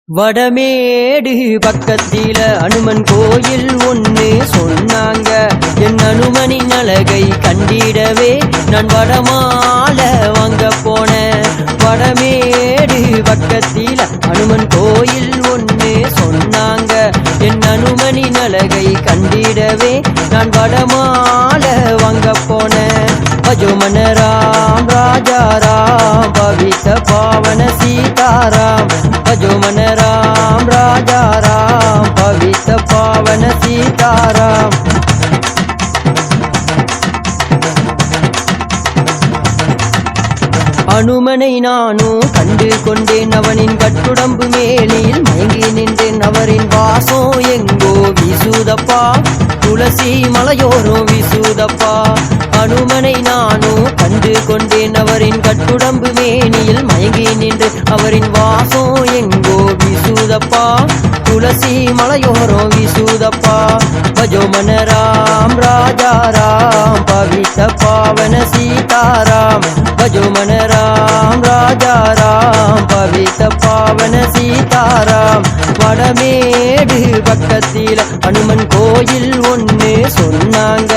வடமேடு பக்கத்தில அனுமன் கோயில் ஒன்னு சொன்னாங்க. என் அனுமனின் அழகை கண்டிடவே நான் வடமால வாங்க போனேன். வடமேடு பக்கத்தில அனுமன் கோயில் ஒன்னு சொன்னாங்க. என் அனுமனின் அழகை கண்டிடவே நான் வடமால வாங்க போனேன். பஜோமன ராம் ராஜா ராம் பவித்த பாவன சீதாராம். பஜோமன ராம் ராஜா ராம் பவித்த பாவன சீதாராம். அனுமனை நானும் கண்டு கொண்டேன். அவனின் கட்டுடம்பு மேலில் மயங்கி நின்றேன். அவரின் வாசம் எங்கோ வீசுதப்பா, துளசி மலையோரும் வீசுதப்பா. அனுமனை நானும் கண்டு கொண்டேன். அவரின் கட்டுடம்பு மேனியில் மயங்கி நின்று அவரின் வாசம் எங்கோ வீசுதப்பா, துளசி மலையோரம் வீசுதப்பா. பஜோமன ராம் ராஜா ராம் பவித்த பாவன சீதாராம். பஜோமன ராம் ராஜா ராம் பவித்த பாவன சீதாராம். வடமேடு பக்கத்தில் அனுமன் கோயில் ஒன்னு சொன்னாங்க.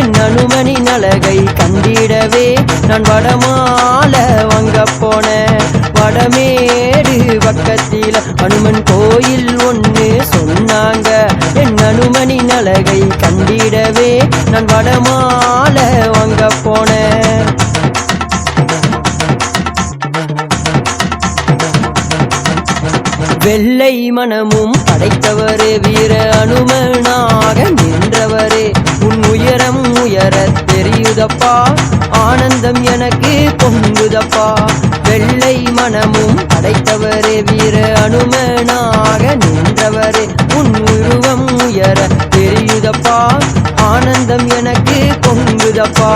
என் அனுமனின் அழகை கண்டிடவே நான் வடமால வாங்க போனேன். வடமேடு பக்கத்தில் அனுமன் கோயில் ஒன்னு சொன்னாங்க. என் அனுமனின் அழகை கண்டிடவே நான் வடமால வாங்க போனேன். வெள்ளை மனமும் படைத்தவரே, வீர அனுமனாக நின்றவரே, உன் உயரம் உயர தெரியுதப்பா, ஆனந்தம் எனக்கு பொங்குதப்பா. வெள்ளை மனமும் படைத்தவரே, வீர அனுமனாக நின்றவரே, உன் உருவம் உயர தெரியுதப்பா, ஆனந்தம் எனக்கு பொங்குதப்பா.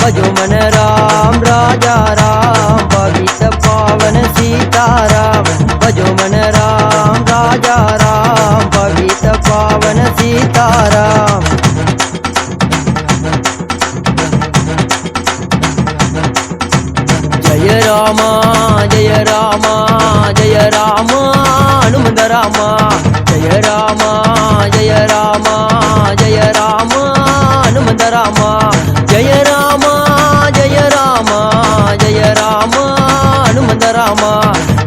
பஜோமன ராம் ராஜா ராம் பவித்த பாவன சீதாராம். பஜோமன ராம் ராஜா ராம் பவித்த பாவன சீதாராம். ஜய ராமா ஜய ராமா ஜய ராமா அனுமந்த ராமா. ஜய ராமா ஜய ராமா ஜய ராமா அனுமந்த ராமா. ஜய ராமா ஜய ராமா ஜய ராமா அனுமந்த ராமா.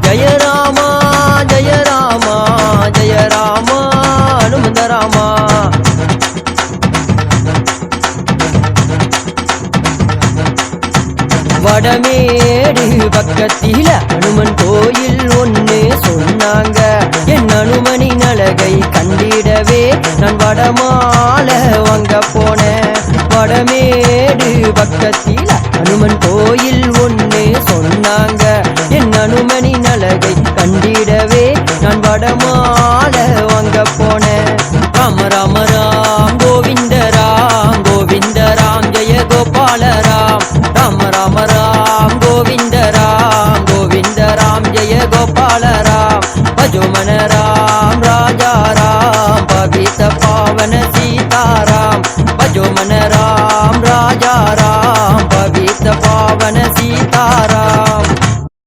ஜய ராமா ஜய ராமா ஜய ராமா அனுமந்த ராமா. வடமேடு பக்கத்தில அனுமன் கோயில் ஒன்னு சொன்னாங்க. என் அனுமனின் அழகை கண்டிடவே நான் வடமால வாங்க போனேன். வடமேடு பக்கத்தில அனுமன் கோயில் ஒன்னு சொன்னாங்க. என் அனுமனின் அழகை கண்டிடவே நான் வடமால வாங்க போனேன். ராம ராம ராம் கோவிந்த ராம் கோவிந்த ராம் ஜெய கோபால ராம். ராம ராம ராம் கோவிந்த ராம் கோவிந்த ராம் ஜெய கோபால ராம். பஜோமன ராம் ராஜா ராம் பவித்த பாவன சீதாராம். பஜோமன ராம் ராஜா ராம் பவித்த பாவன சீதாராம்.